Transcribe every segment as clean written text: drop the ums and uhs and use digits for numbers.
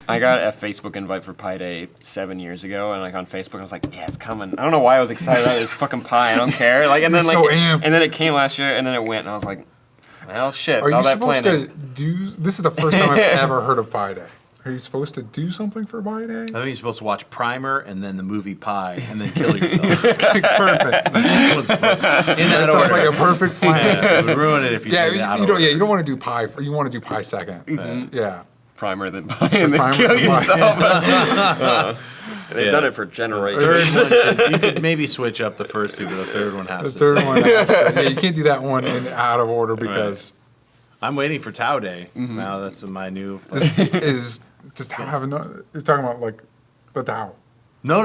I got a Facebook invite for Pi Day 7 years ago, and like on Facebook, I was like, yeah, it's coming. I don't know why I was excited about this fucking pie. I don't care. Like, and then like, and then it came last year, and then it went, and I was like, well, shit. Are all you that supposed planning. to do? This is the first time I've ever heard of Pi Day. Are you supposed to do something for Pi Day? I think you're supposed to watch Primer and then the movie Pi and then kill yourself. Perfect. That sounds like a perfect plan. Yeah, it would ruin it if you did it out of order. You don't want to do Pi. You want to do Pi second. Yeah. Primer, then Pi, and then kill yourself. They've done it for generations. You could maybe switch up the first two, but the third one has to. The third one has to. Yeah, you can't do that one out of order because. I'm waiting for Tau Day. Now that's my new. This is just Tau having. You're talking about like the Tau. No.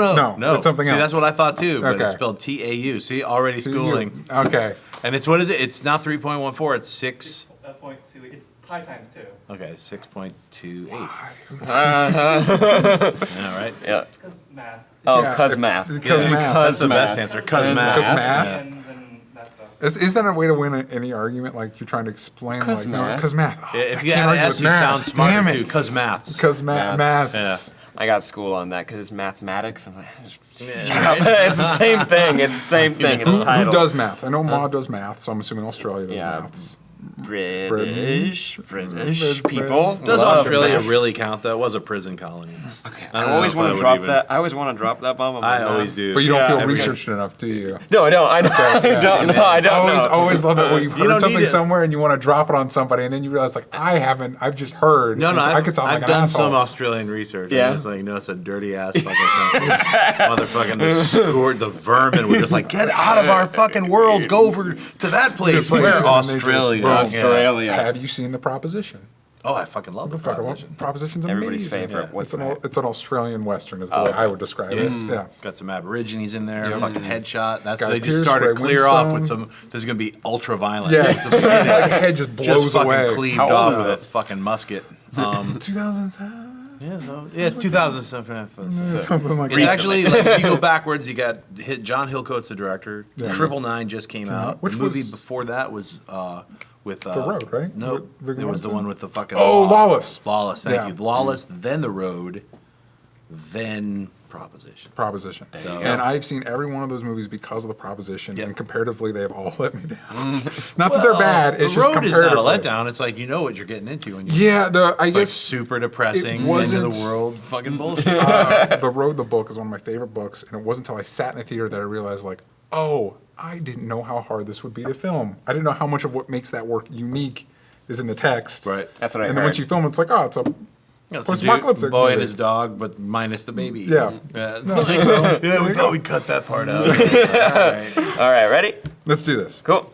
It's something else. That's what I thought too, but Okay. it's spelled TAU. See, already schooling. Okay. And it's what is it? It's not 3.14. It's 6. That's 0.2. It's pi times 2. Okay, 6.28. Yeah, right. Yeah. Because math. Oh, Yeah, cause math. Because math. That's the math. best answer. Cause math. Cause math. Yeah. And that stuff. Is that a way to win any argument? Like you're trying to explain, Cause like, math. Because math. Oh, If I you can't had argue to with ask, you math. sound smarter Damn it. too. Cause maths. Because maths. Yeah. I got school on that because it's mathematics. I'm like, Yeah. shut up. It's the same thing. It's the same thing. It's Who a title. does math? I know Ma does math, so I'm assuming Australia does Yeah. maths. British British. people. Does love Australia math. really count? That was a prison colony. Okay. I I don't always know if want I to would drop even- that. I always want to drop that bomb. I'm like, I nah. always do. But you don't Yeah. feel Every researched enough, do you? No, I don't. I don't know. I don't know. Always love it when you've You heard don't something need it. somewhere and you want to drop it on somebody, and then you realize, like, I haven't. I've just heard. No, and so I could sound I've like an done asshole. some Australian research. Yeah. And it's like, no, it's a dirty ass fucking country. Motherfucking the vermin were just like, get out of our fucking world, go over to that place. Place, Where? and then they just Australia. boom. Australia. Have you seen the Proposition? Oh, I fucking love the proposition. Proposition's Everybody's amazing. favorite. Yeah. What's It's an Australian Western, is the way I would describe it. Yeah. Got some Aborigines in there, Yep. fucking headshot. That's Guy they Pearce, just started Ray clear off with Winstone. some. This is gonna be ultra violent. Yeah. Some It's like the head just blows fucking away. cleaved How old off is with a it? fucking musket. 2007? Yeah, it's 2000 something. Something like It's that. actually, like, if you go backwards, you got John Hillcoat's the director. Yeah. 999 just came out. Which the movie was- before that was with The Road, right? No, With Viggo there was the Mortensen? one with the fucking Oh, law. Lawless. Lawless, thank Yeah. you. Lawless, then The Road, then Proposition. Proposition. you go. And I've seen every one of those movies because of the Proposition, Yep. and comparatively, they have all let me down. Not that they're bad. It's The just Road is not a comparatively. letdown. It's like you know what you're getting into, and you Yeah, I it's like guess super depressing. it wasn't- End of the world, fucking bullshit. The Road, the book, is one of my favorite books, and it wasn't until I sat in the theater that I realized, like, oh, I didn't know how hard this would be to film. I didn't know how much of what makes that work unique is in the text. Right. That's what I And heard. then once you film, it's like, oh, it's a It's a post-apocalyptic boy and movie. his dog, but minus the baby. Yeah. It's No, like, so- yeah, we thought we'd cut that part out. All right. All right, ready? Let's do this. Cool.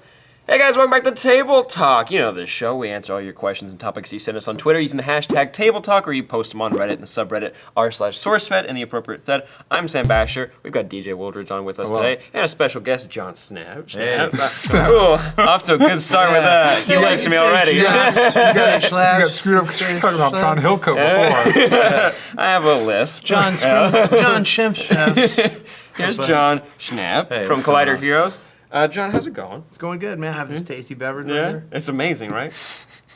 Hey guys, welcome back to Table Talk. You know this show. We answer all your questions and topics you send us on Twitter using the hashtag Table Talk, or you post them on Reddit in the subreddit r/SourceFed in the appropriate thread. I'm Sam Basher. We've got DJ Wooldridge on with us Hello. today, and a special guest, Jon Schnepp. Hey. Ooh, off to a good start with that. He likes me already. You got screwed up because we were talking about John Hillcoat before. I have a list. John Schnepp. Here's Jon Schnepp Hey, from what's going Collider on? Heroes. John, how's it going? It's going good, man. I have this tasty beverage right Yeah, here. it's amazing, right?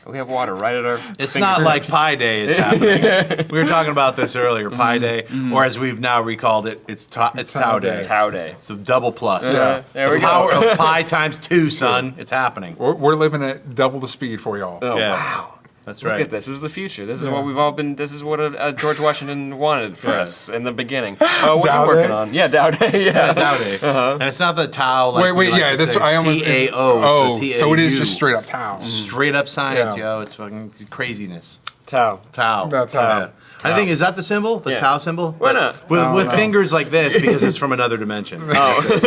We have water right at our It's not like Pi Day is happening. We were talking about this earlier, Pi Day, or as we've now recalled it, it's Tau Day. Tau Day. It's a double plus. Yeah, there the we go. power of pi times 2, son. It's happening. We're living at double the speed for y'all. Oh, Yeah. wow. That's Look right. at this. This is the future. This is what we've all been. This is what George Washington wanted for us in the beginning. What are Dow you working Day? on? Yeah, Dow Day. Yeah. Tau Day. And it's not the Tau. Like Wait, we like yeah, to that's say. I almost. T-A-O. Oh, it's a so it is T-A-U. just straight up Tau. Straight up science, Yeah. yo. It's fucking craziness. Tau. Tau. That's Tau. Yeah. I think, is that the symbol? The Yeah. Tau symbol? Why not? With fingers like this, because it's from another dimension. Oh.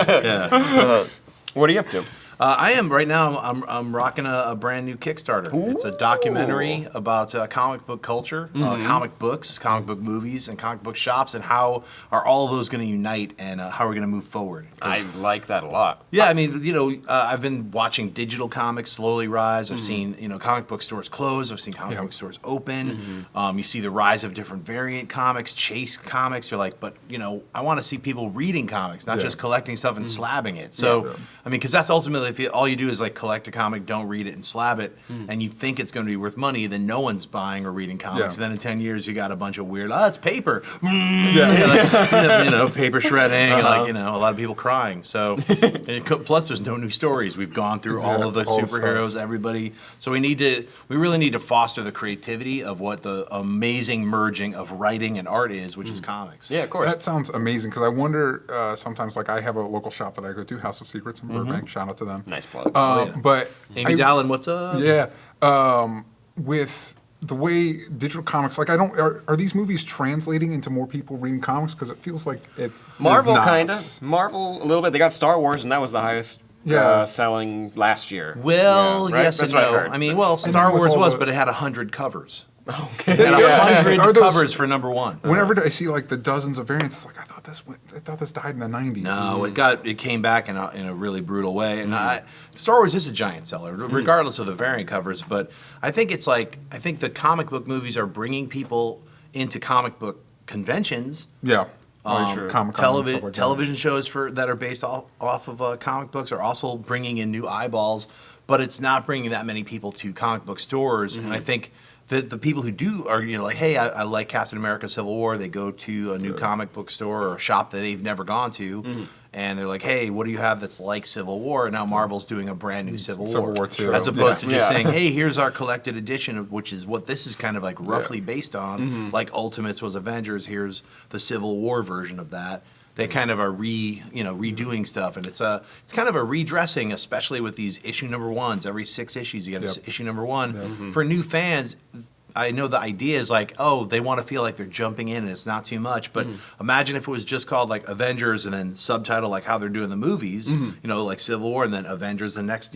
Yeah. What are you up to? I am right now. I'm rocking a brand new Kickstarter. It's a documentary about comic book culture, comic books, comic book movies, and comic book shops, and how are all of those going to unite, and how we're going to move forward. 'Cause- I like that a lot. yeah, I mean, you know, I've been watching digital comics slowly rise. I've seen, you know, comic book stores close. I've seen comic book stores open. You see the rise of different variant comics, chase comics. You're like, but, you know, I want to see people reading comics, not just collecting stuff and slabbing it. So, I mean, because that's ultimately if all you do is like collect a comic, don't read it, and slab it, and you think it's going to be worth money, then no one's buying or reading comics. Yeah. Then in 10 years, you got a bunch of weird, it's paper. Paper shredding, and a lot of people crying. So, plus there's no new stories. We've gone through all of the All the superheroes, everybody. So we really need to foster the creativity of what the amazing merging of writing and art is, which is comics. Yeah, of course. That sounds amazing because I wonder sometimes, like I have a local shop that I go to, House of Secrets in Burbank. Shout out to them. Nice plug. But Amy Dallin, what's up? yeah, with the way digital comics, like are these movies translating into more people reading comics? Because it feels like it's Marvel, not. kind of. Marvel, a little bit. They got Star Wars, and that was the highest selling last year. Well, Yeah, right? yes That's and what I no. heard. I mean, well, then Star with Wars all was, the- but it had 100 covers. Okay. It had Yeah. 100 Are those- covers for number one. Whenever I see like the dozens of variants, it's like I thought this died in the 90s. No, it came back in a really brutal way, and Star Wars is a giant seller, regardless of the variant covers. But I think the comic book movies are bringing people into comic book conventions. Yeah. Television shows that are based off of comic books are also bringing in new eyeballs, but it's not bringing that many people to comic book stores. And I think the people who do are like, hey, I like Captain America: Civil War. They go to a new comic book store or a shop that they've never gone to. And they're like, hey, what do you have that's like Civil War? And now Marvel's doing a brand new Civil War 2. as opposed to just Yeah. saying, hey, here's our collected edition, which is what this is kind of like roughly based on. Like Ultimates was Avengers, here's the Civil War version of that. They kind of are redoing stuff, and it's kind of a redressing, especially with these issue number ones. Every 6 issues, you get issue number one. For new fans, I know the idea is like, oh, they want to feel like they're jumping in and it's not too much. But imagine if it was just called like Avengers and then subtitle like how they're doing the movies, like Civil War and then Avengers the next,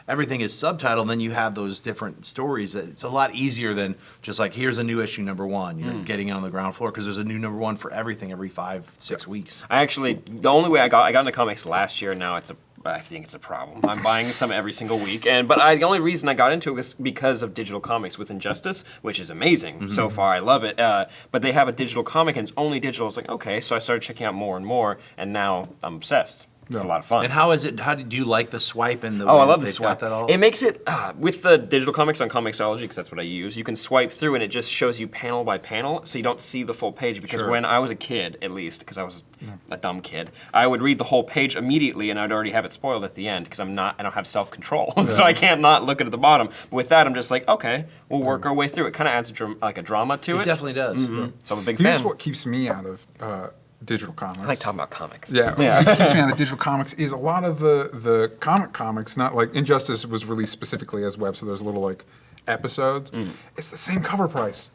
everything is subtitled. And then you have those different stories. It's a lot easier than just like, here's a new issue number one. You're getting on the ground floor because there's a new number one for everything every 5-6 weeks. The only way I got into comics last year. Now I think it's a problem. I'm buying some every single week, the only reason I got into it was because of digital comics with Injustice, which is amazing so far. I love it. But they have a digital comic and it's only digital. It's like, okay, so I started checking out more and more, and now I'm obsessed. It's a lot of fun. And how is it? How did you like the swipe and the? Oh, way I love that the they've got swipe. that all? It makes it with the digital comics on Comixology, because that's what I use. You can swipe through, and it just shows you panel by panel, so you don't see the full page. Because when I was a kid, at least, because I was a dumb kid, I would read the whole page immediately, and I'd already have it spoiled at the end because I don't have self-control, so I can't not look at the bottom. But with that, I'm just like, okay, we'll work our way through. It kind of adds a drama to it. It definitely does. So I'm a big Here's fan. what keeps me out of digital comics. I like talking about comics. Yeah, what keeps me out of digital comics is a lot of the comics, not like Injustice was released specifically as web, so there's little like episodes. It's the same cover price.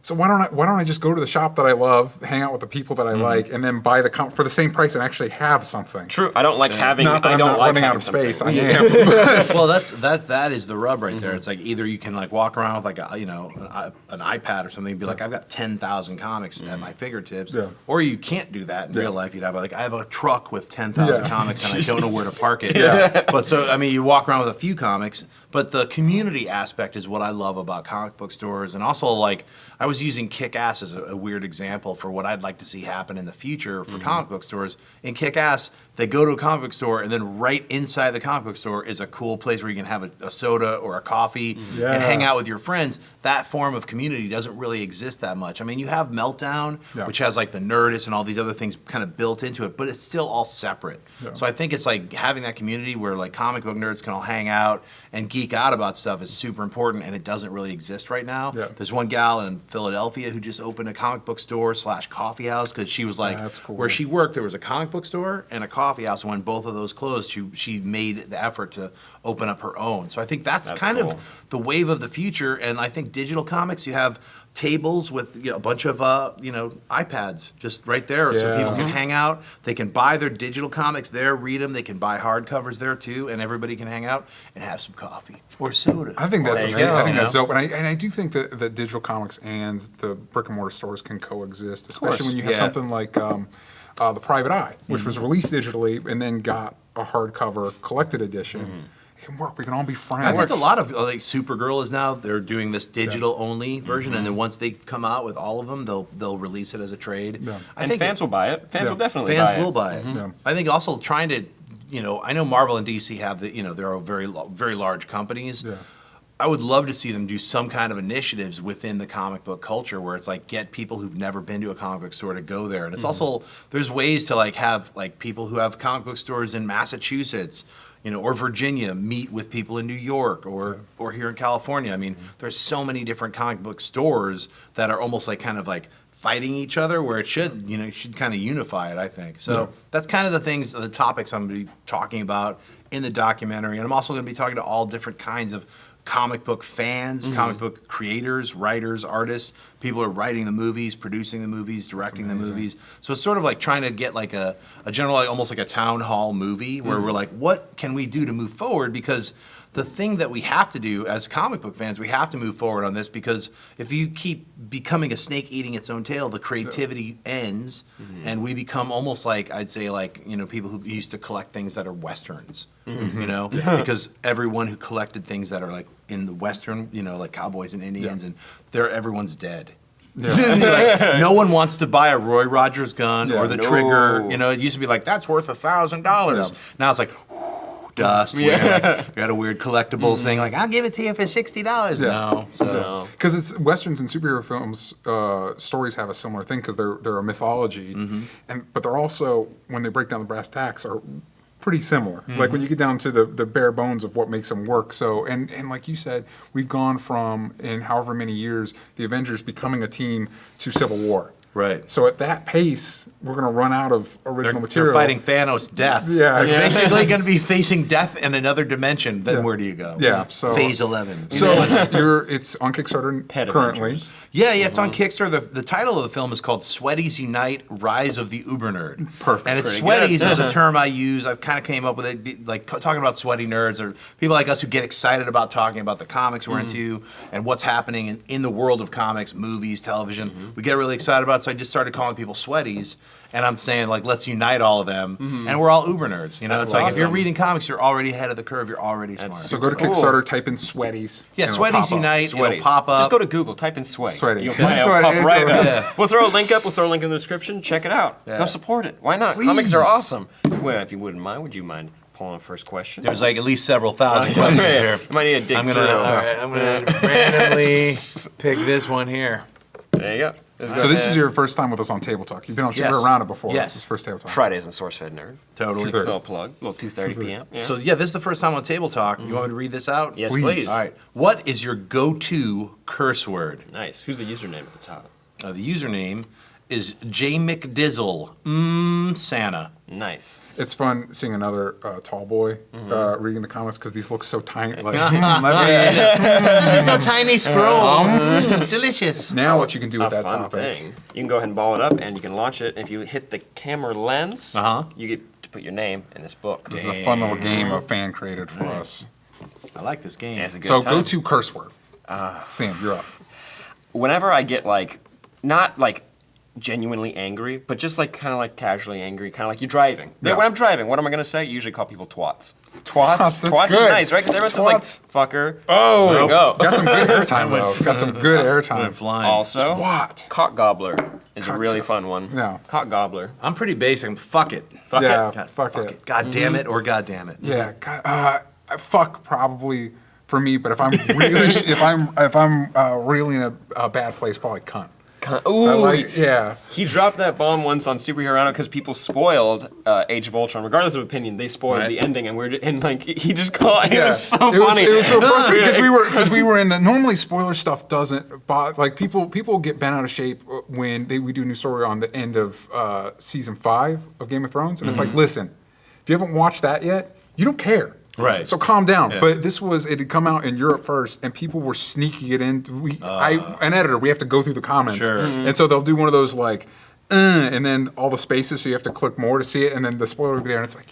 So why don't I just go to the shop that I love, hang out with the people that I like, and then buy for the same price and actually have something? True. I don't like having. Not that I I'm don't not like running out having of space. something. I am. Well, that is the rub right there. It's like either you can like walk around with like an iPad or something and be like, I've got 10,000 comics at my fingertips, or you can't do that in real life. You'd have like, I have a truck with 10,000 comics and I don't know where to park it. But so I mean, you walk around with a few comics, but the community aspect is what I love about comic book stores, and also like I was using Kick-Ass as a weird example for what I'd like to see happen in the future for comic book stores. In Kick-Ass, they go to a comic book store, and then right inside the comic book store is a cool place where you can have a soda or a coffee and hang out with your friends. That form of community doesn't really exist that much. I mean, you have Meltdown, which has like the Nerdist and all these other things kind of built into it, but it's still all separate. So I think it's like having that community where like comic book nerds can all hang out and geek out about stuff is super important, and it doesn't really exist right now. There's one gal in Philadelphia who just opened a comic book store / coffee house because she was like, cool. where she worked, there was a comic book store and a coffee house, and when both of those closed, she made the effort to open up her own. So I think that's kind cool. of the wave of the future, and I think digital comics, you have tables with a bunch of iPads just right there, so people can hang out. They can buy their digital comics there, read them. They can buy hardcovers there too, and everybody can hang out and have some coffee or soda. I think that's There you amazing. go. I think that's dope, and I do think that digital comics and the brick and mortar stores can coexist, especially when you have something like The Private Eye, which was released digitally and then got a hardcover collected edition. It can work. We can all be friends. I think a lot of like Supergirl is now they're doing this digital only version, and then once they come out with all of them, they'll release it as a trade. I And think fans will buy it. Fans will definitely fans buy it. will buy it. I think also trying to I know Marvel and DC have they're very large companies. Yeah. I would love to see them do some kind of initiatives within the comic book culture where it's like get people who've never been to a comic book store to go there. And it's also, there's ways to like have like people who have comic book stores in Massachusetts, or Virginia meet with people in New York or here in California. I mean, there's so many different comic book stores that are almost like kind of like fighting each other where it should, it should kind of unify it, I think. So that's kind of the topics I'm going to be talking about in the documentary. And I'm also going to be talking to all different kinds of comic book fans, comic book creators, writers, artists, people who are writing the movies, producing the movies, directing the movies. So it's sort of like trying to get like a general, like almost like a town hall movie where we're like, what can we do to move forward? Because the thing that we have to do as comic book fans, we have to move forward on this because if you keep becoming a snake eating its own tail, the creativity ends and we become almost like, I'd say like, people who used to collect things that are Westerns, because everyone who collected things that are like in the Western, like cowboys and Indians and everyone's dead. Yeah. No one wants to buy a Roy Rogers gun or the No. trigger. It used to be like, that's worth $1,000. Now it's like, dust. We got a weird collectibles thing. Like, I'll give it to you for $60. No. So Because it's Westerns and superhero films, stories have a similar thing because they're a mythology, but they're also, when they break down the brass tacks, are pretty similar. Like when you get down to the bare bones of what makes them work. So, and like you said, we've gone from, in however many years, the Avengers becoming a team to Civil War. right. So at that pace, we're going to run out of original material. They're fighting Thanos' death. Yeah. They're basically going to be facing death in another dimension. Then where do you go? Yeah, so- Phase 11. So it's on Kickstarter Pet currently. Avengers. Yeah, it's on Kickstarter. The title of the film is called Sweaties Unite: Rise of the Uber Nerd. Perfect. And it's Pretty Sweaties is a term I use. I've kind of came up with it, like talking about sweaty nerds or people like us who get excited about talking about the comics we're into and what's happening in the world of comics, movies, television. We get really excited about it, so I just started calling people Sweaties. And I'm saying, like, let's unite all of them, and we're all Uber nerds. It's like if you're awesome. reading comics, you're already ahead of the curve. You're already smart. So go to Cool. Kickstarter, type in Sweaties. Yeah, and it'll Sweaties pop up. Unite. Sweaties. It'll pop up. Just go to Google, type in sweat. Sweaties. You'll find Sweaties. it'll pop right up. Yeah. We'll throw a link up. We'll throw a link in the description. Check it out. Yeah. Go support it. Why not? Please. Comics are awesome. Well, if you wouldn't mind, would you mind pulling the first question? There's like at least several thousand questions here. I might need to dig I'm through. gonna randomly pick this one here. There you go. So this is your first time with us on Table Talk. You've been on Yes. around it before. Yes. This is first Table Talk. Fridays on SourceFedNERD. Totally. 2:30. Little plug. Little 2:30 p.m. Yeah. So yeah, this is the first time on Table Talk. You want me to read this out? yes, please. please. All right. What is your go-to curse word? Nice. Who's the username at the top? The username is J McDizzle. Santa. Nice. It's fun seeing another tall boy reading the comics because these look so tiny. Like, It's a tiny scroll. Delicious. now what you can do A with that fun topic. thing. You can go ahead and ball it up, and you can launch it. If you hit the camera lens, you get to put your name in this book. This is a fun little game a fan created for us. I like this game. Yeah, it's a good So time. go to curse word. Sam, you're up. Whenever I get like, not like genuinely angry, but just like kind of like casually angry, kind of like you're driving. Yeah. When I'm driving, what am I gonna say? I usually call people twats. Twats. That's Twats is good. nice, right? Because everyone says like fucker. Oh, There you go. got some good airtime though. Got some good Went airtime. flying. Also, What? cock gobbler is a really fun one. Yeah. Cock gobbler. I'm pretty basic. Fuck it. Fuck Yeah. it. God, Fuck it. God damn it or God damn it. Yeah. Fuck probably for me, but if I'm really if I'm really in a bad place, probably cunt. Ooh, Yeah. he dropped that bomb once on Superhero because people spoiled Age of Ultron. Regardless of opinion, they spoiled Right. the ending, and like he just called. Yeah. It was so funny. It was so frustrating because we were in the normally spoiler stuff doesn't like people get bent out of shape when we do a new story on the end of season 5 of Game of Thrones, and it's like, listen, if you haven't watched that yet, you don't care. Right. So calm down. Yeah. But it had come out in Europe first, and people were sneaking it in. An editor, we have to go through the comments, Sure. and so they'll do one of those like. And then all the spaces, so you have to click more to see it, and then the spoiler will be there, and it's like,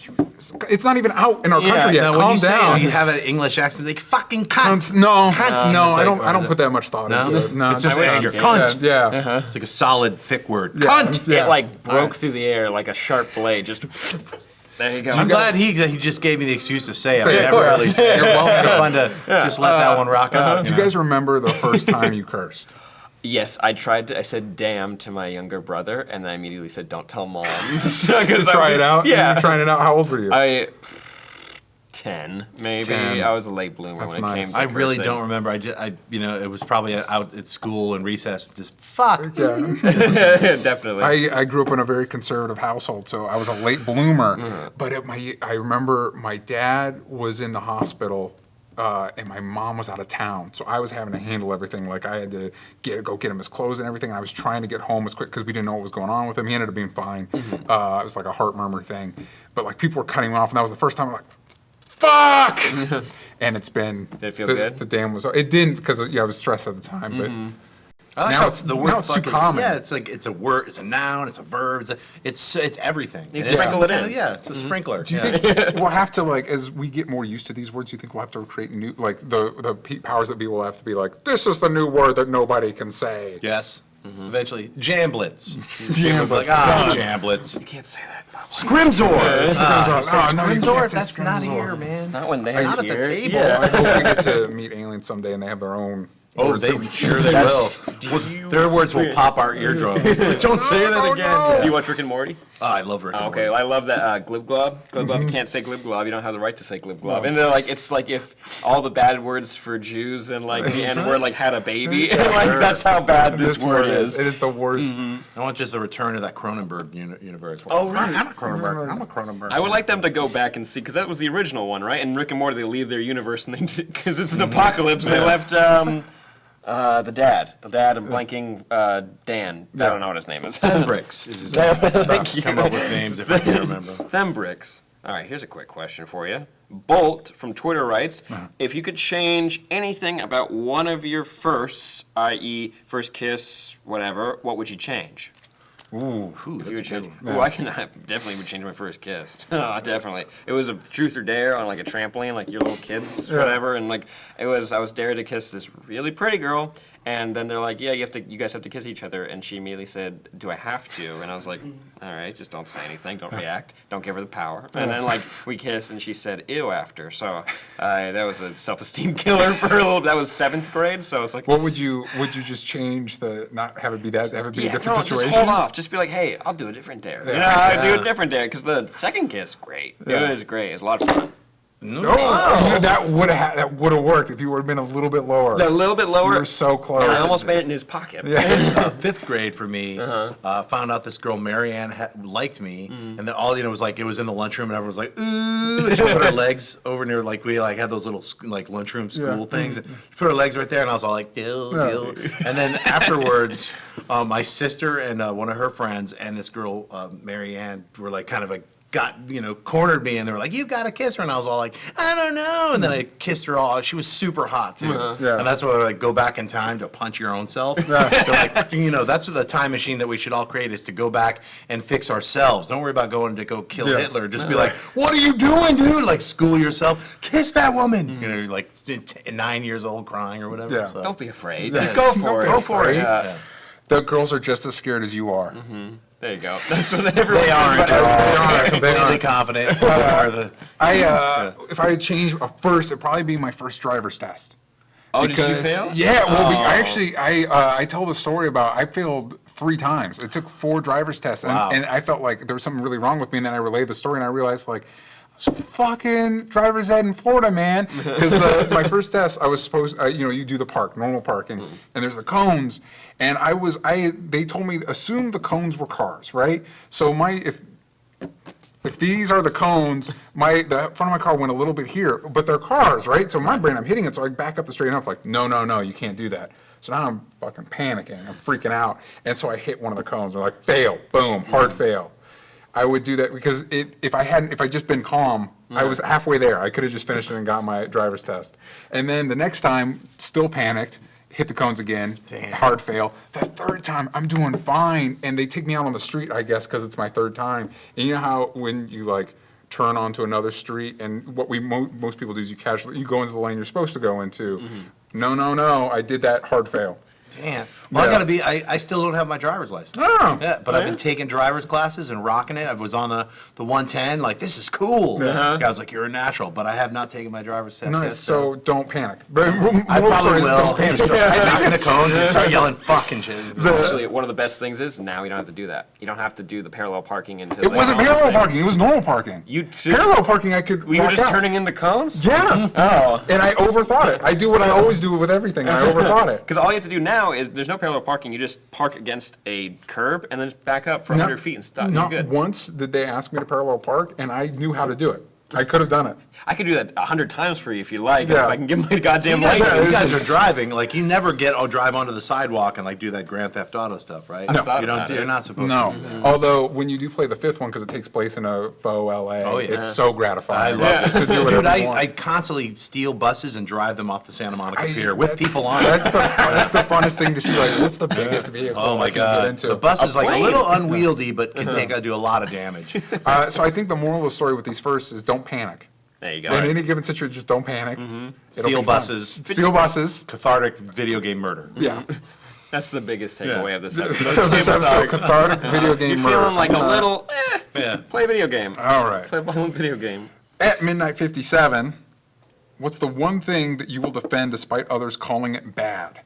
it's not even out in our country yet. Now, when Calm you say down. it, do you have an English accent like fucking cunt? No, Cunt. no, It's I like- don't put that much thought No? into it. No, It's just I wish anger. you did. Cunt. Yeah. It's like a solid, thick word. Yeah. Cunt. Yeah. It like broke through the air like a sharp blade. Just there you go. I'm glad he just gave me the excuse to say it. Say it. I've never really said it. You're welcome to fun to just let that one rock out. Do you guys remember the first time you cursed? Yes, I said damn to my younger brother, and then I immediately said, don't tell mom. To Try it out? Yeah. You were trying it out? How old were you? 10, maybe. 10. I was a late bloomer That's when it came nice. to I really cursing. don't remember. It was probably out at school and recess. Just fuck. Yeah. Definitely. I grew up in a very conservative household, so I was a late bloomer. But I remember my dad was in the hospital, and my mom was out of town, so I was having to handle everything. Like I had to go get him his clothes and everything, and I was trying to get home as quick because we didn't know what was going on with him. He ended up being fine. It was like a heart murmur thing, but like people were cutting him off, and that was the first time I'm like, fuck! And it's been. Did it feel good? The damn was. It didn't because I was stressed at the time, but. I like Now how it's- the word now it's fuck too is, common. yeah, it's like it's a word, it's a noun, it's a verb, it's everything. You And sprinkle it in. Yeah, it's a sprinkler. Do you yeah. think we'll have to, like, as we get more used to these words, do you think we'll have to create new, like, the powers that be will have to be like, this is the new word that nobody can say? Yes. Eventually, jamblets. Jamblets. Like, jamblets. You can't say that. Scrimzor. Oh, no, you can't say That's not Scrimzor. here, man. Not when they're Not at the here. table. Yeah. I hope we get to meet aliens someday and they have their own Oh, words they that we- sure they will. Their words will pop our eardrums. Like, don't say that again. Do you watch Rick and Morty? Oh, I love Rick. and Okay, Morty. I love that glib glob. Glib glob, you can't say glib glob. You don't have the right to say glib glob. And they're like, it's like if all the bad words for Jews and like the N word like had a baby. Like that's how bad this word is. It is the worst. I want just the return of that Cronenberg universe. Oh, really? I'm a Cronenberg. I'm a Cronenberg. I would like them to go back and see because that was the original one, right? And Rick and Morty, they leave their universe and they because it's an apocalypse. They left the dad. I'm blanking Dan. I don't know what his name is. Bricks is his name. Thank you. Come up with names if I can't remember. Thembricks. All right, here's a quick question for you. Bolt from Twitter writes, if you could change anything about one of your firsts, i.e. first kiss, whatever, what would you change? Ooh, If you that's a would good change, one. I definitely would change my first kiss. Oh, definitely. It was a truth or dare on like a trampoline, like your little kids, whatever, and like I was dared to kiss this really pretty girl, and then they're like, yeah, you guys have to kiss each other, and she immediately said, do I have to? And I was like, all right, just don't say anything, don't react, don't give her the power. And then like we kissed, and she said ew after, so that was a self-esteem killer for a little. That was 7th grade, so it's like. What would you just change not have it be that, have it be a different no, situation? Just hold off. Just be like, hey, I'll do a different dare. You know, I'll do a different dare because the second kiss, great. It was great. It was a lot of fun. No, that would have worked if you would have been a little bit lower. A little bit lower. You were so close. And I almost made it in his pocket. 5th grade for me, found out this girl, Marianne, liked me, and then all, was like, it was in the lunchroom, and everyone was like, ooh, and she put her legs over near, like, we, like, had those little, like, lunchroom school things, and she put her legs right there, and I was all like, dill. And then afterwards, my sister and one of her friends and this girl, Marianne, were, like, kind of like, cornered me, and they were like, "You've got to kiss her," and I was all like, "I don't know," and then I kissed her all. She was super hot too, and that's why they're like, go back in time to punch your own self. They're like, that's the time machine that we should all create is to go back and fix ourselves. Don't worry about going to go kill Hitler. Just be like, "What are you doing, dude?" Like, school yourself. Kiss that woman. You're like 9 years old, crying or whatever. Yeah. So. Don't be afraid. Just go for it. Go for it. Yeah. The girls are just as scared as you are. There you go. That's what everyone They says aren't. about They're completely confident. If I had changed a first, it'd probably be my first driver's test. Oh, did you fail? Yeah, well, I tell the story about I failed 3 times. It took 4 driver's tests, and I felt like there was something really wrong with me. And then I relayed the story, and I realized like, fucking driver's ed in Florida, man. Because my first test, I was supposed, you do the park, normal parking, and there's the cones, and they told me assume the cones were cars, right? So if these are the cones, the front of my car went a little bit here, but they're cars, right? So in my brain, I'm hitting it, so I back up the straight enough, like, no, you can't do that. So now I'm fucking panicking, I'm freaking out, and so I hit one of the cones. They're like, fail, boom, hard fail. I would do that because if I just been calm, I was halfway there. I could have just finished it and got my driver's test. And then the next time, still panicked, hit the cones again, hard fail. The 3rd time, I'm doing fine, and they take me out on the street, I guess, because it's my 3rd time. And you know how when you like turn onto another street, and what most people do is you go into the lane you're supposed to go into. No, I did that hard fail. Damn. Well, Yeah. I gotta be. I still don't have my driver's license. Oh. Yeah, but I've been taking driver's classes and rocking it. I was on the 110. Like, this is cool. Uh-huh. Guy was like, "You're a natural," but I have not taken my driver's test. Nice. yet, So don't panic. But I moral probably story is will. Don't panic. Knock in the cones and start yelling "fucking shit." Actually, one of the best things is now you don't have to do that. You don't have to do the parallel parking into. It wasn't parallel parking. It was normal parking. Parallel parking, I could. We were walk just out. turning into cones. Yeah. Oh. And I overthought it. I do what I always do with everything. I overthought it. Because all you have to do now is there's no parallel parking. You just park against a curb and then just back up for 100 feet and stop. You're Not good. once did they ask me to parallel park, and I knew how to do it. I could have done it. I could do that 100 times for you if you like. Yeah. If I can get my goddamn You guys, license. you guys are driving, like you never drive onto the sidewalk and like do that Grand Theft Auto stuff, right? I thought You don't. about You're it. not supposed No. to. Do that. Although when you do play the fifth one, because it takes place in a faux LA, Oh, yeah. it's so gratifying. I love just to do Dude, whatever you want. I constantly steal buses and drive them off the Santa Monica Pier with that's- people on it. That's the funnest thing to see. Like, what's the biggest vehicle Oh I my can get god, into? the bus is like a plane. little unwieldy, but can do a lot of damage. So I think the moral of the story with these firsts is don't panic. There you go. In any given situation, just don't panic. It'll Steal be fine. buses. Steal buses. Cathartic video game murder. Yeah. That's the biggest takeaway Yeah. of this So episode. this episode, cathartic video game You're murder. feeling like a little, Yeah. play a video game. All right. Play a violent video game. At midnight 57, what's the one thing that you will defend despite others calling it bad?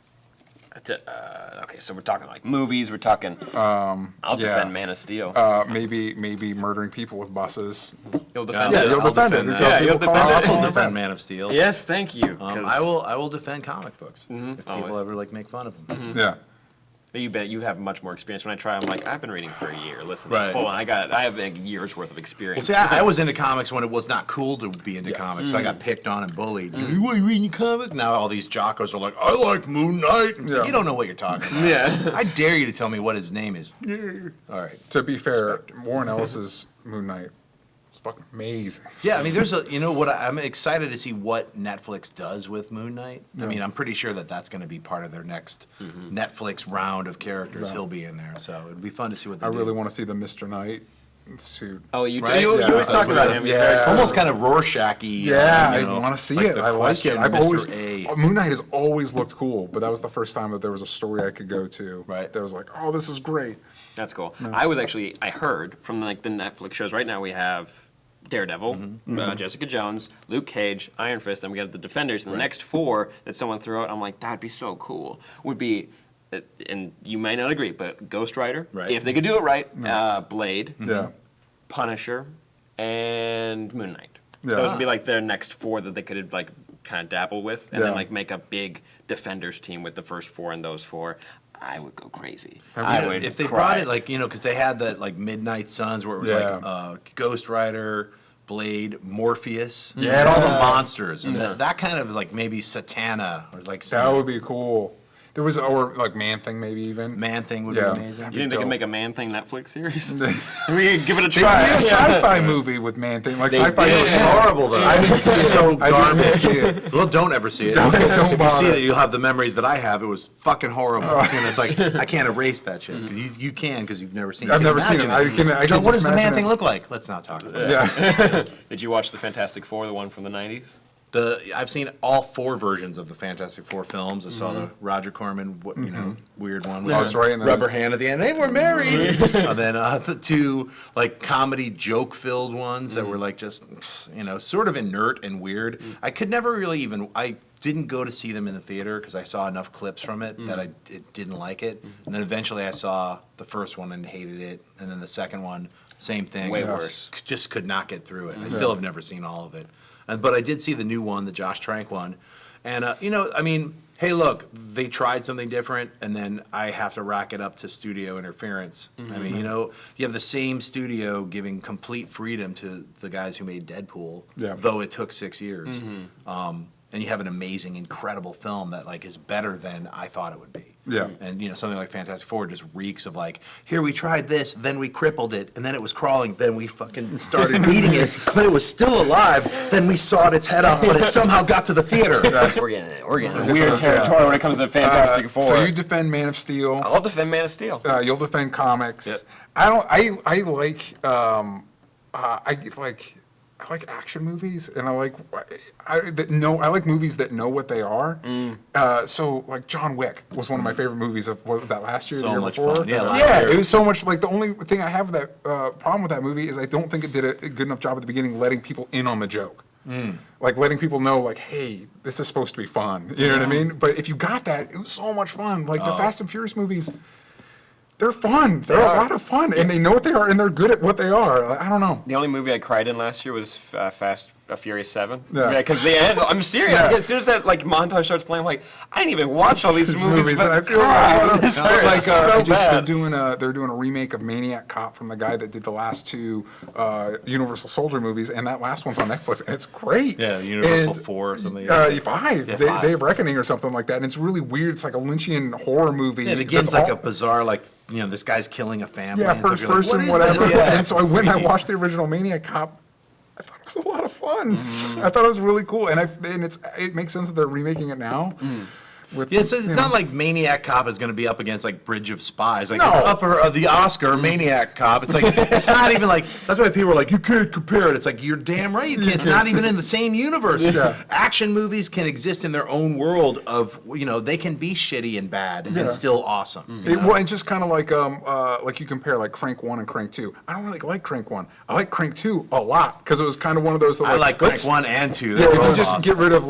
Okay, so we're talking like movies. We're talking. I'll yeah. defend Man of Steel. Maybe murdering people with buses. You'll defend Yeah, it. you'll I'll defend it. defend that. Until Yeah, you'll people call defend it I'll it. also bad. defend Man of Steel. Yes, thank you. 'cause I will defend comic books if people always. ever like make fun of them. Yeah. You bet you have much more experience. When I try, I'm like, I've been reading for a year. Listen, Right. full on. I have a year's worth of Well, experience. see, I was into comics when it was not cool to be into Yes. comics, so I got picked on and bullied. You ain't reading comic? Now all these jockos are like, I like Moon Knight. I'm Yeah. like, you don't know what you're talking about. Yeah. I dare you to tell me what his name is. All right. To be fair, Warren Ellis's Moon Knight is fucking amazing. Yeah, I mean, there's a, you know what, I'm excited to see what Netflix does with Moon Knight. I mean, I'm pretty sure that that's going to be part of their next Netflix round of characters. Right. He'll be in there, so it'd be fun to see what they I do. really want to see the Mr. Knight suit. Oh, you Right? you Yeah. always talk about him. He's very Yeah. cool. Almost kind of Rorschach-y. Yeah, you know, I want to see like it. the I like it. question, I've Mr. always A. Moon Knight has always looked cool, but that was the first time that there was a story I could go to. Right. That was like, oh, this is great. That's cool. I heard from like the Netflix shows. Right now we have Daredevil, Jessica Jones, Luke Cage, Iron Fist, and we got the Defenders. And the next four that someone threw out, I'm like, that'd be so cool. Would be, and you may not agree, but Ghost Rider, Right. if they could do it right, Blade, Yeah. Punisher, and Moon Knight. Yeah. Those would be like their next four that they could like kind of dabble with, and Yeah. then like make a big Defenders team with the first four and those four. I would go crazy. You I know, would if they cry. brought it like, you know, because they had that like Midnight Suns where it was Yeah. like Ghost Rider, Blade, Morpheus, Yeah. and all the monsters, and that kind of like maybe Satana or like That would be cool. There was, or like Man Thing maybe even. Man Thing would Yeah. be amazing. You think they dope. can make a Man Thing Netflix series? we could give it a They try. made a sci-fi movie with Man Thing. Like sci-fi. did. It's Yeah. Horrible though. I didn't see it. so I didn't garbage. see it. Well, don't ever see it. Don't if you bother. see it, you'll have the memories that I have. It was fucking horrible. And it's like I can't erase that shit. 'Cause You can because you've never seen it. I've You can never seen it. imagine I Joe, can what just does the Man imagine Thing it. look like? Let's not talk about it. Yeah. Did you watch the Fantastic Four, the one from the 90s? I've seen all four versions of the Fantastic Four films. I saw the Roger Corman, you know, weird one with Oh, that's right, and then- rubber hand at the end. They were married. And then the two like comedy joke-filled ones that were like just, you know, sort of inert and weird. I could never really even. I didn't go to see them in the theater because I saw enough clips from it that I didn't like it. And then eventually I saw the first one and hated it, and then the second one, same thing. Way Just- worse. Just could not get through it. I still have never seen all of it. But I did see the new one, the Josh Trank one. And, you know, I mean, hey, look, they tried something different, and then I have to rack it up to studio interference. I mean, you know, you have the same studio giving complete freedom to the guys who made Deadpool, Yeah. though it took 6 years. And you have an amazing, incredible film that, like, is better than I thought it would be. Yeah. And, you know, something like Fantastic Four just reeks of, like, here we tried this, then we crippled it, and then it was crawling, then we fucking started eating it, but it was still alive, then we sawed its head off, but it somehow got to the theater. We're getting weird territory when it comes to Fantastic Four. So you defend Man of Steel. I'll defend Man of Steel. You'll defend comics. Yep. I don't. I like. I like. I like action movies, and I like movies that know what they are. So like John Wick was one of my favorite movies of what was that last year, So the year much before. fun. Yeah, last year. It was so much. Like the only thing I have with that problem with that movie is I don't think it did a good enough job at the beginning letting people in on the joke. Like letting people know, like, hey, this is supposed to be fun. You know what I mean? But if you got that, it was so much fun. Like the Fast and Furious movies. They're fun. They're a lot of fun, and they know what they are, and they're good at what they are. I don't know. The only movie I cried in last year was Furious 7. Yeah. Because the end, I'm serious. Yeah. Like, as soon as that like montage starts playing, I'm like, I didn't even watch all these movies, but and I feel God, this hurts like so bad. they're doing a remake of Maniac Cop from the guy that did the last two Universal Soldier movies, and that last one's on Netflix, and it's great. Yeah, Universal 4 or something. 5. Yeah, Day 5. of Reckoning or something like that, and it's really weird. It's like a Lynchian horror movie. Yeah, it begins that's like all- a bizarre, like, this guy's killing a family. Yeah, and stuff. first You're like, person, what is whatever. this? Yeah. And so I went and I watched the original Maniac Cop. I thought it was a lot of fun. I thought it was really cool, and it makes sense that they're remaking it now. With, Yeah, so it's you not know. like Maniac Cop is going to be up against like Bridge of Spies, like No. the upper of the Oscar Maniac Cop. It's like it's not even like that's why people are like you can't compare it. It's like you're damn right you can't. It's not even in the same universe. Yeah. Action movies can exist in their own world of they can be shitty and bad Yeah. and still awesome. It's just kind of like you compare like Crank 1 and Crank 2. I don't really like Crank 1. I like Crank 2 a lot because it was kind of one of those. That, I like Crank let's- 1 and 2. Yeah, They're if you both just awesome. get rid of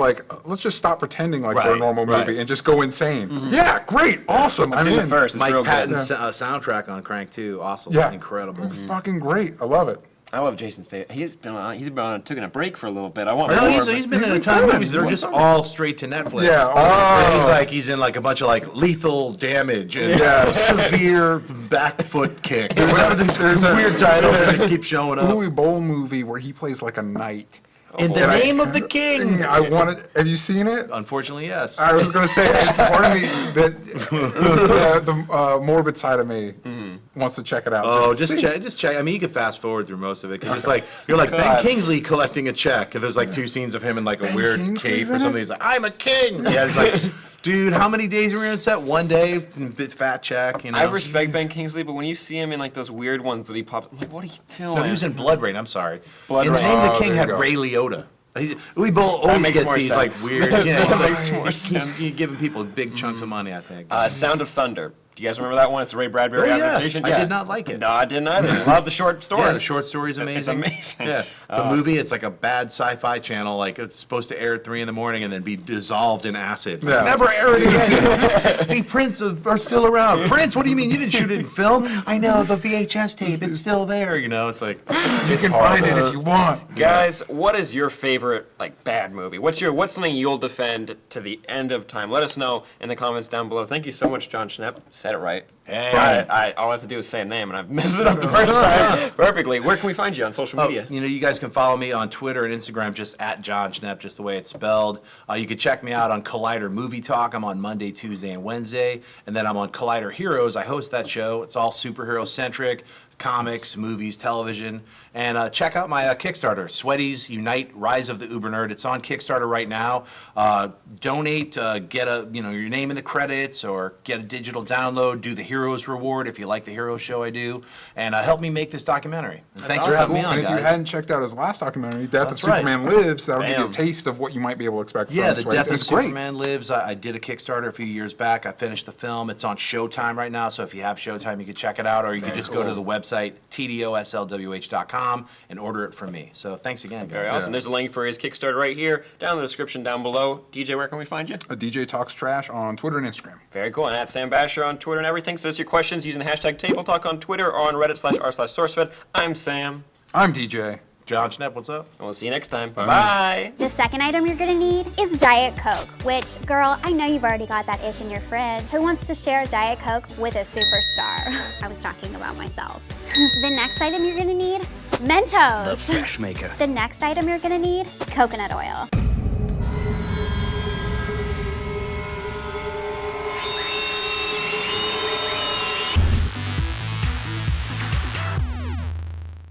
let's just stop pretending like we're a Right, normal movie right. and just go insane. Yeah, great, awesome. I've seen the first. It's Mike real good. Patton's soundtrack on Crank 2, awesome, Yeah, incredible. fucking great. I love it. I love Jason Statham. He's been taking a break for a little bit. I want No, more. he's been He's in a in ton of 7. movies. They're just all straight to Netflix. Yeah. And he's in like a bunch of lethal damage and severe back foot kick. There's a Weird titles that just keep showing up. Uwe Boll movie where he plays like a knight. In the name of the king. I wanted. Have you seen it? Unfortunately, yes. I was going to say it's part of me that the morbid side of me wants to check it out. Oh, to just see. check. Just check. I mean, you can fast forward through most of it because it's like you're like Ben Kingsley collecting a check, and there's like 2 scenes of him in like a Ben weird Kingsley's cape or in something. it? He's like, "I'm a king." Yeah, it's like, dude, how many days were we on set? 1 day, bit fat check. I respect Ben Kingsley, but when you see him in like those weird ones that he pops, I'm like, what are you doing? No, he was in Blood Rain. I'm sorry. Blood in the Rain. name of the Oh, king there had you go. Ray Liotta. We both always makes gets more these sense. like weird. That Yeah, makes more sense. He's giving people big chunks of money. I think. Sound of Thunder. Do you guys remember that one? It's a Ray Bradbury Oh, yeah. adaptation. I did not like it. No, I didn't either. Love the short story. Yeah, the short story's amazing. It's amazing. Yeah, the movie, it's like a bad sci-fi channel. Like it's supposed to air at 3 a.m. and then be dissolved in acid. Like, Yeah. never air it again. The Prince are still around. Prince, what do you mean you didn't shoot it in film? I know the VHS tape. It's still there. It's like You can find it if you want. Guys, what is your favorite bad movie? What's something you'll defend to the end of time? Let us know in the comments down below. Thank you so much, Jon Schnepp. Said it right. Hey. All I have to do is say a name, and I've messed it up the first time perfectly. Where can we find you on social media? You guys can follow me on Twitter and Instagram just at Jon Schnepp, just the way it's spelled. You can check me out on Collider Movie Talk. I'm on Monday, Tuesday, and Wednesday. And then I'm on Collider Heroes. I host that show. It's all superhero-centric. Comics, movies, television, and check out my Kickstarter, Sweaties Unite: Rise of the Uber Nerd. It's on Kickstarter right now. Donate, get your name in the credits, or get a digital download. Do the Heroes Reward if you like the Heroes show I do, and help me make this documentary. And thanks for having me on, And if you guys. hadn't checked out his last documentary, Death That's of right. Superman Lives, that'll give you a Bam. taste of what you might be able to expect Yeah, from the Sweaties. Death of It's great. Superman Lives. I did a Kickstarter a few years back. I finished the film. It's on Showtime right now, so if you have Showtime, you can check it out, or you can just go to the website tdoslwh.com and order it from me. So thanks again, guys. Very awesome. There's a link for his Kickstarter right here, down in the description down below. DJ, where can we find you? A DJ Talks Trash on Twitter and Instagram. Very cool. And at Sam Basher on Twitter and everything. Send us your questions using the hashtag Table Talk on Twitter or on Reddit/r/SourceFed. I'm Sam, I'm DJ. Jon Schnepp, what's up? and we'll see you next time. Bye. The second item you're gonna need is Diet Coke, which, girl, I know you've already got that ish in your fridge. Who wants to share Diet Coke with a superstar? I was talking about myself. The next item you're gonna need, Mentos. Fresh maker. The next item you're gonna need, coconut oil.